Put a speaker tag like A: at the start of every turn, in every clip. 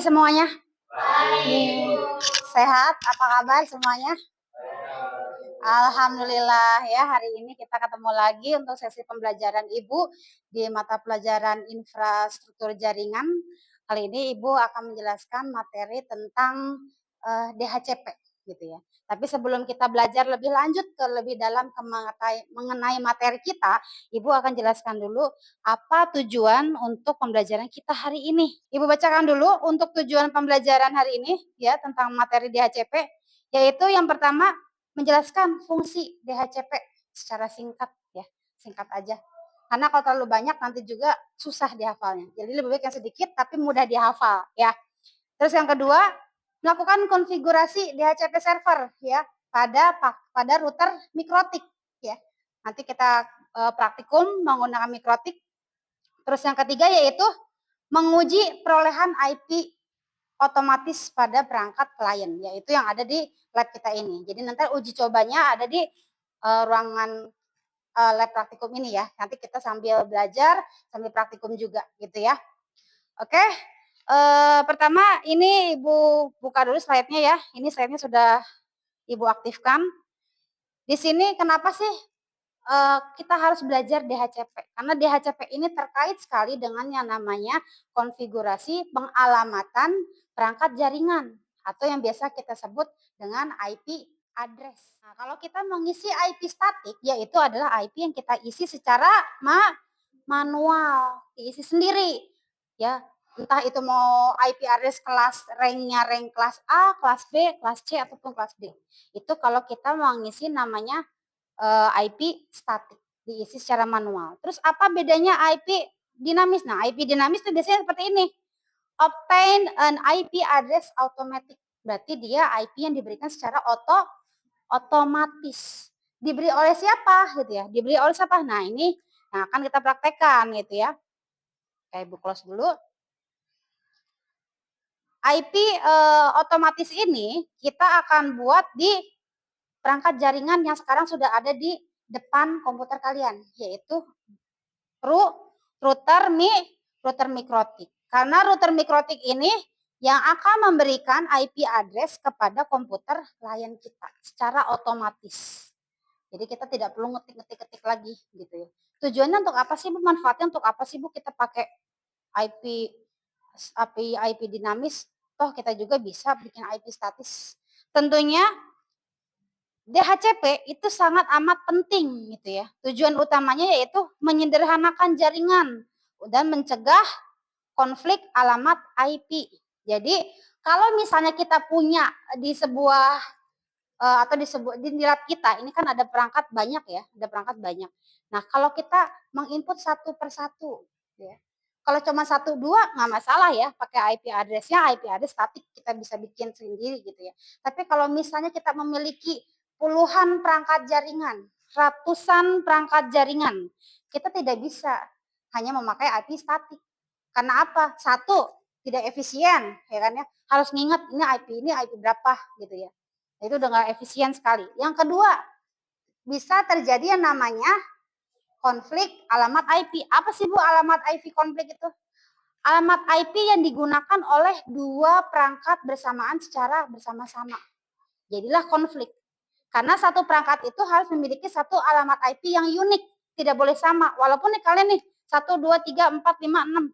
A: Semuanya. Nih, sehat? Apa kabar semuanya? Alhamdulillah ya, hari ini kita ketemu lagi untuk sesi pembelajaran Ibu di mata pelajaran infrastruktur jaringan. Kali ini Ibu akan menjelaskan materi tentang DHCP gitu ya. Tapi sebelum kita belajar lebih lanjut lebih dalam mengenai materi kita, Ibu akan jelaskan dulu apa tujuan untuk pembelajaran kita hari ini. Ibu bacakan dulu untuk tujuan pembelajaran hari ini ya tentang materi DHCP, yaitu yang pertama menjelaskan fungsi DHCP secara singkat ya, singkat aja. Karena kalau terlalu banyak nanti juga susah dihafalnya. Jadi lebih baik yang sedikit tapi mudah dihafal ya. Terus yang kedua, melakukan konfigurasi DHCP server ya pada router mikrotik ya. Nanti kita praktikum menggunakan mikrotik. Terus yang ketiga yaitu menguji perolehan IP otomatis pada perangkat klien, yaitu yang ada di lab kita ini. Jadi nanti uji cobanya ada di ruangan lab praktikum ini ya. Nanti kita sambil belajar, sambil praktikum juga gitu ya. Oke, pertama ini Ibu buka dulu slide-nya ya. Ini slide-nya sudah Ibu aktifkan. Di sini kenapa sih kita harus belajar DHCP? Karena DHCP ini terkait sekali dengan yang namanya konfigurasi pengalamatan perangkat jaringan atau yang biasa kita sebut dengan IP address. Nah, kalau kita mengisi IP statik, yaitu adalah IP yang kita isi secara manual, diisi sendiri, ya. Entah itu mau IP address kelas ranknya rank kelas A, kelas B, kelas C ataupun kelas D. Itu kalau kita mengisi namanya IP statik, diisi secara manual. Terus apa bedanya IP dinamis? Nah, IP dinamis itu biasanya seperti ini. Obtain an IP address automatic. Berarti dia IP yang diberikan secara otomatis. Diberi oleh siapa gitu ya? Diberi oleh siapa? Nah, ini yang akan kita praktekkan gitu ya. Oke, Ibu close dulu. IP otomatis ini kita akan buat di perangkat jaringan yang sekarang sudah ada di depan komputer kalian, yaitu router mikrotik. Karena router mikrotik ini yang akan memberikan IP address kepada komputer klien kita secara otomatis. Jadi kita tidak perlu ngetik lagi gitu ya. Tujuannya untuk apa sih Bu? Manfaatnya untuk apa sih Bu kita pakai IP dinamis? Toh kita juga bisa bikin IP statis. Tentunya DHCP itu sangat amat penting gitu ya. Tujuan utamanya yaitu menyederhanakan jaringan dan mencegah konflik alamat IP. Jadi kalau misalnya kita punya di sebuah atau di lab kita ini kan ada perangkat banyak ya, ada perangkat banyak. Nah kalau kita menginput satu persatu, ya, kalau cuma satu dua nggak masalah ya, pakai IP address-nya IP address statik kita bisa bikin sendiri gitu ya. Tapi kalau misalnya kita memiliki puluhan perangkat jaringan, ratusan perangkat jaringan, kita tidak bisa hanya memakai IP statik. Karena apa? Satu, tidak efisien, ya kan ya. Harus nginget ini IP berapa gitu ya. Itu udah nggak efisien sekali. Yang kedua, bisa terjadi yang namanya konflik alamat IP. Apa sih Bu alamat IP konflik itu? Alamat IP yang digunakan oleh dua perangkat bersamaan secara bersama-sama. Jadilah konflik. Karena satu perangkat itu harus memiliki satu alamat IP yang unik, tidak boleh sama. Walaupun nih kalian nih 1, 2, 3, 4, 5, 6.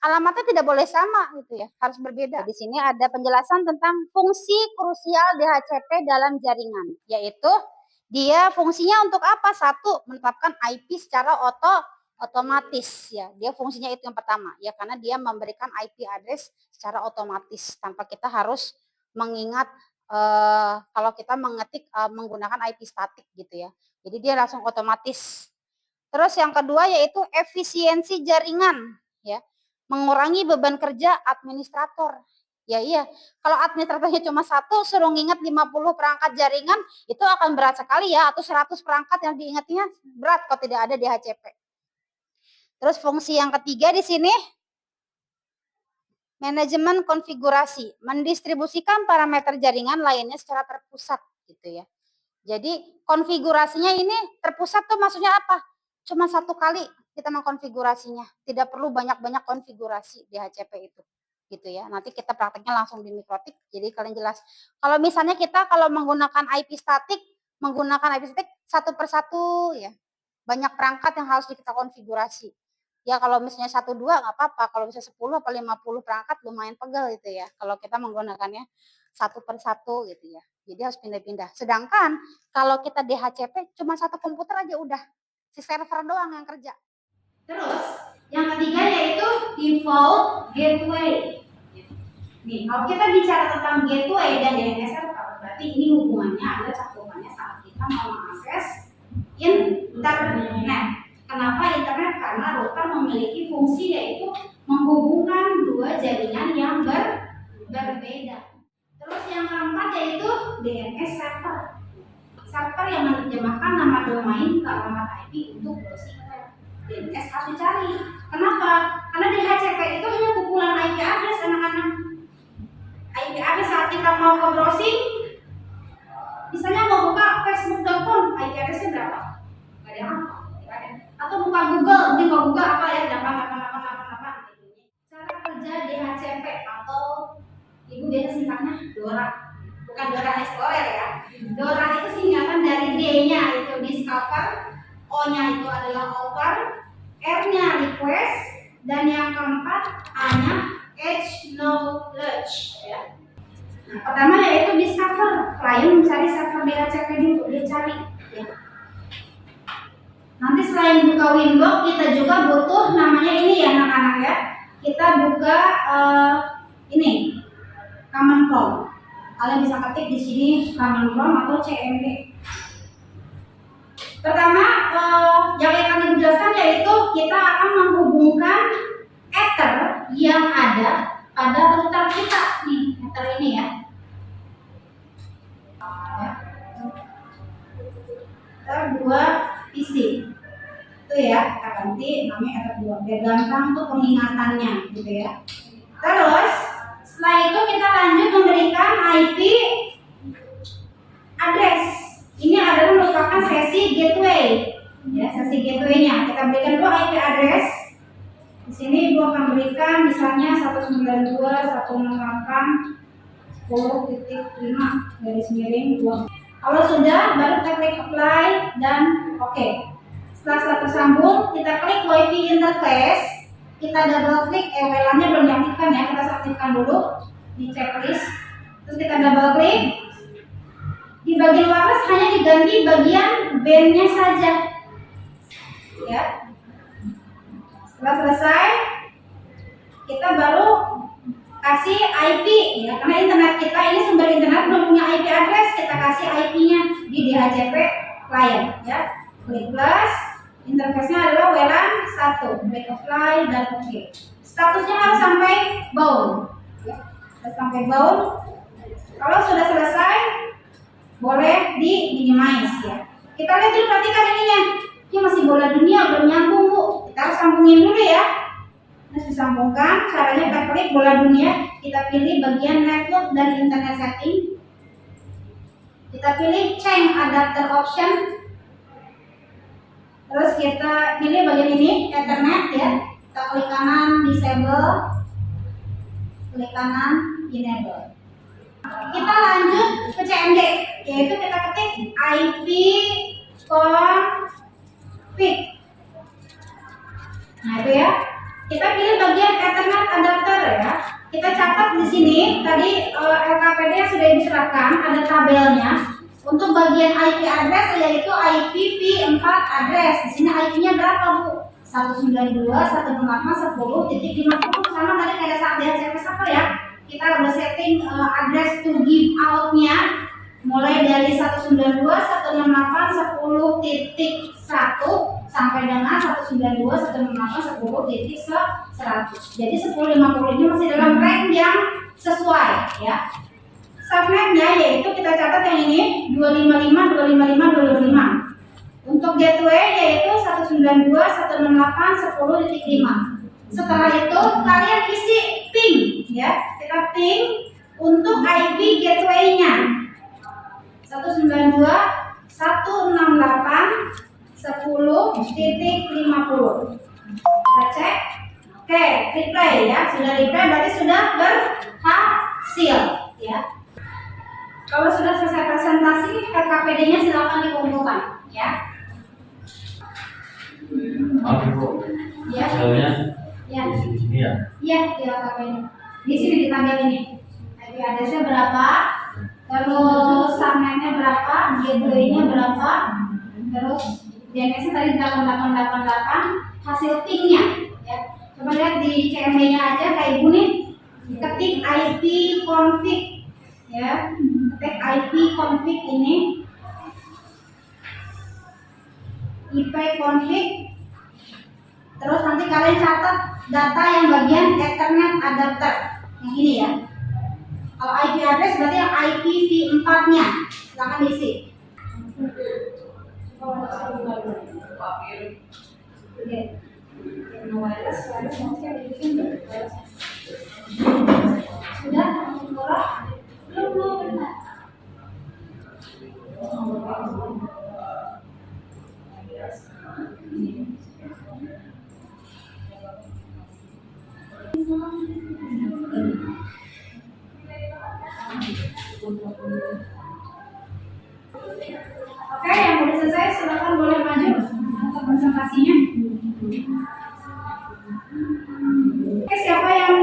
A: Alamatnya tidak boleh sama gitu ya, harus berbeda. Di sini ada penjelasan tentang fungsi krusial DHCP dalam jaringan, yaitu dia fungsinya untuk apa? Satu, menetapkan IP secara otomatis ya. Dia fungsinya itu yang pertama ya, karena dia memberikan IP address secara otomatis tanpa kita harus mengingat kalau kita mengetik menggunakan IP statik gitu ya. Jadi dia langsung otomatis. Terus yang kedua yaitu efisiensi jaringan ya. Mengurangi beban kerja administrator. Ya iya, kalau administratornya cuma satu, suruh nginget 50 perangkat jaringan, itu akan berat sekali ya, atau 100 perangkat yang diingatnya berat kalau tidak ada DHCP. Terus fungsi yang ketiga di sini, manajemen konfigurasi, mendistribusikan parameter jaringan lainnya secara terpusat gitu ya. Jadi konfigurasinya ini terpusat tuh maksudnya apa? Cuma satu kali kita mengkonfigurasinya, tidak perlu banyak-banyak konfigurasi DHCP itu. gitu ya. Nanti kita prakteknya langsung di Mikrotik, jadi kalian jelas. Kalau misalnya kita menggunakan IP statik satu persatu ya, banyak perangkat yang harus kita konfigurasi. Ya kalau misalnya 1, 2 nggak apa-apa, kalau misalnya 10 atau 50 perangkat lumayan pegel gitu ya, kalau kita menggunakannya satu persatu gitu ya. Jadi harus pindah-pindah. Sedangkan kalau kita DHCP cuma satu komputer aja udah, si server doang yang kerja. Terus yang ketiga yaitu default gateway. Nih, kalau kita bicara tentang gateway dan DNS server, berarti ini hubungannya ada cakupannya saat kita mau mengakses internet. Kenapa internet? Karena router memiliki fungsi yaitu menghubungkan dua jaringan yang berbeda. Terus yang keempat yaitu DNS server. Server yang menerjemahkan nama domain ke alamat IP untuk browsing web. DNS harus dicari. Kenapa? Karena DHCP itu hanya kumpulan IP address anak-anak. IP address saat kita mau ke browsing, misalnya mau buka facebook.com, IP addressnya berapa? Gak ada yang apa. Atau buka Google, ini mau buka apa ya? 8888. Cara kerja DHCP atau ibu biasa singkatnya DORA. Bukan DORA Explorer ya. DORA itu singkatan dari D-nya itu discover, O-nya itu adalah over, R-nya request, dan yang keempat A-nya acknowledge ya. Nah, pertama yaitu discover, klien mencari server DHCP dulu, dia cari ya. Nanti selain buka Windows, kita juga butuh namanya ini ya anak-anak ya. Kita buka ini Command Prompt. Kalian bisa ketik di sini Command Prompt atau CMD. Pertama, yang akan dijelaskan yaitu kita akan menghubungkan ether yang ada pada router kita nih, ether ini ya. Ether 2 PC. Itu ya, kita ganti namanya ether 2 biar gampang tuh pengingatannya gitu ya. Terus setelah itu kita lanjut memberikan IP address. Ini adalah merupakan sesi gateway. Ya, sesi gateway-nya. Kita berikan dulu IP address. Di sini gua akan berikan misalnya 192.168.10.5 Kalau sudah, baru kita klik apply dan oke. Setelah tersambung, kita klik WiFi interface. Kita double klik, WLAN-nya belum diaktifkan ya, kita aktifkan dulu di checklist. Terus kita double klik. Di bagian wireless hanya diganti bagian band-nya saja. Ya. Setelah selesai, kita baru kasih IP ya, karena internet kita ini sumber internet belum punya IP address, kita kasih IP-nya di DHCP client ya. Klik plus, interface-nya adalah WLAN 1, klik apply dan oke. Statusnya harus sampai bound ya. Harus sampai bound. Kalau sudah selesai, boleh di minimize ya. Kita lihat dulu, perhatikan ininya. Ini masih bola dunia, belum nyambung Bu. Kita harus sambungin dulu ya. Harus disambungkan. Caranya kita klik bola dunia, kita pilih bagian network dan internet setting. Kita pilih change adapter option. Terus kita pilih bagian ini Ethernet ya. Kita klik kanan disable, klik kanan enable. Kita lanjut ke CMD, yaitu kita ketik IP config. Nah itu ya. Kita pilih bagian Ethernet adapter ya. Kita catat di sini tadi LKPD yang sudah diserahkan, ada tabelnya. Untuk bagian IP address yaitu IPv4 address. Di sini IP-nya berapa Bu? 192.168.10.50 sama tadi kayak saat DHCP server ya. Kita udah setting address to give out-nya mulai dari 192.168.10.1 sampai dengan 192.168.10.100. Jadi 10.50 ini masih dalam range yang sesuai ya. Subnetnya yaitu kita catat yang ini 255.255.255. Untuk gateway yaitu 192.168.10.5. Setelah itu kalian isi ping ya. Kita ping untuk IP gateway-nya 192.168.10.50. Kita cek. Oke, replay ya. Sudah replay berarti sudah berhasil ya. Kalau sudah selesai presentasi, RKPD-nya silakan dikumpulkan ya.
B: Maaf Bu.
A: Ya.
B: Soalnya
A: Ya.
B: di sini ya.
A: Iya, di RKPD. Di sini di tabel ini. IP address-nya berapa? Terus subnet-nya berapa? Gateway-nya berapa? Terus DNS-nya tadi 8888, hasil ping-nya ya. Coba lihat di CMD-nya aja kayak gini. Ketik IP config ya. Ketik IP config ini. IP config. Terus nanti kalian catat data yang bagian Ethernet adapter. Yang ini ya. Kalau IP address berarti yang IPv4-nya. Silakan diisi. Oke. Wireless maksudnya bikin sudah murah belum benar. Oke, yang udah selesai silakan boleh maju untuk presentasinya. Oke, siapa yang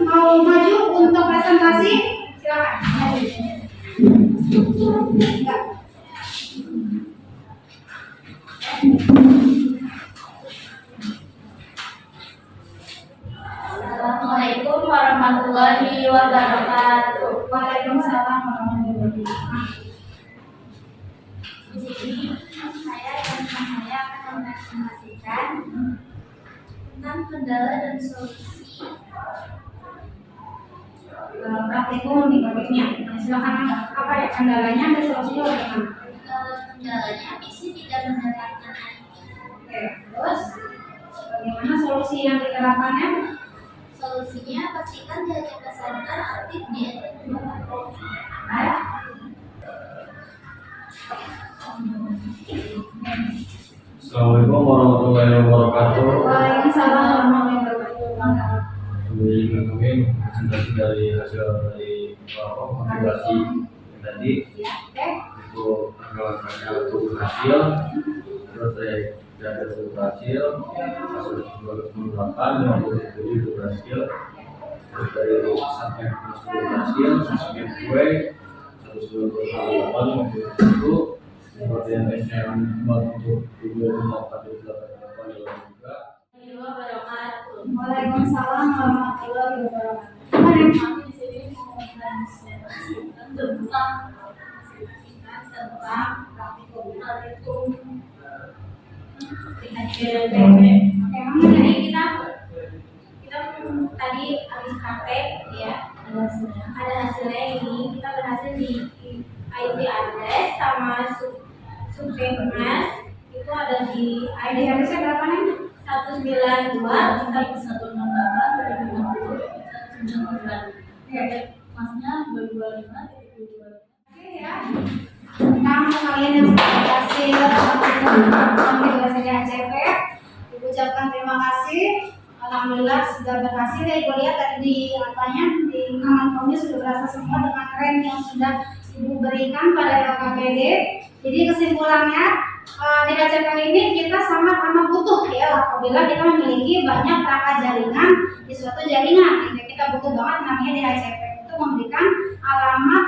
A: mau maju untuk presentasi? Silakan maju. Enggak.
C: Assalamualaikum warahmatullahi wabarakatuh.
A: Waalaikumsalam warahmatullahi wabarakatuh.
C: Di sini saya dan teman saya akan mempresentasikan tentang kendala dan solusi
A: Praktikum di praktiknya. Silakan apa ya kendalanya dan solusinya bagaimana?
C: kendalanya PC tidak mendapatkan IP.
A: Oke, terus bagaimana solusi yang diterapkannya?
C: Solusinya pastikan jaringan center aktif di Ethernet.
B: Assalamualaikum warahmatullahi wabarakatuh.
A: Waalaikumsalam warahmatullahi wabarakatuh.
B: Kami presentasi dari hasil dari konfigurasi yang tadi
A: Ya, oke.
B: itu anggapannya itu berhasil. Terus saya ada berhasil. Hasil sebagai penerapan 57 itu berhasil. Terus dari sampai berhasil, sampai gue 198 itu seperti yang saya untuk video dapat dilakukan juga.
A: Waalaikumsalam warahmatullahi wabarakatuh. Mana?
C: Kami di sini mau mempresentasikan tentang praktikum jadi kita tadi habis praktek ya, ada hasilnya ini. Kita berhasil di IP address sama subnet itu ada di
A: ID harusnya berapa nih?
C: 192 masnya 225.2.
A: Oke ya. Kamu kalian yang sudah berhasil konfigurasi HCP, Ibu ucapkan terima kasih. Alhamdulillah sudah berhasil ya. Ibu lihat tadi di apanya di kawan-kawannya sudah berhasil semua dengan tren yang sudah Ibu berikan pada LKPD. Jadi kesimpulannya di HCP ini kita sangat amat butuh ya apabila kita memiliki banyak perangkat jaringan di suatu jaringan. Jadi kita butuh banget namanya di HCP untuk memberikan alamat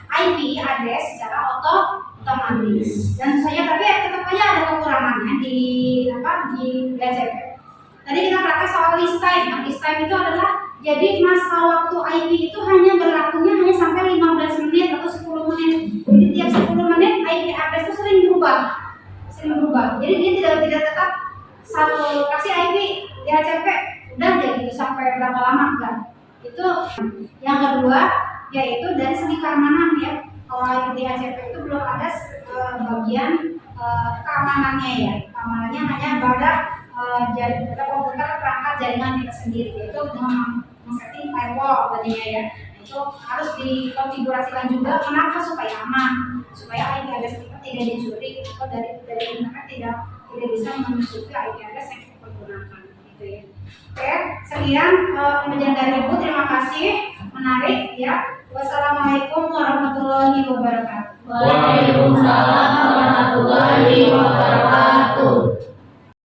A: IP address secara otomatis. Dan saya tapi tetap aja ada kekurangannya di HCP. Tadi kita praktek soal list time. Nah, list time itu adalah jadi masa waktu IP itu hanya berlakunya hanya sampai 15 menit atau 10 menit. Jadi tiap 10 menit IP address itu sering berubah. Jadi dia tidak tetap satu kasih IP di HCP udah jadi itu sampai berapa lama kan? Itu yang kedua yaitu dari segi keamanan ya. Kalau IP di HCP itu belum ada bagian keamanannya ya. Keamanannya hanya pada komputer perangkat jaringan kita sendiri, yaitu dengan men-setting firewall tadinya ya. Itu harus dikonfigurasikan juga. Kenapa? Supaya aman, supaya IP address kita tidak dicuri atau dari internet tidak bisa menusuki IP address yang kita gunakan. gitu ya. Oke, sekian pembelajaran dari Ibu. Terima kasih, menarik ya. Wassalamualaikum warahmatullahi wabarakatuh.
C: Waalaikumsalam warahmatullahi wabarakatuh.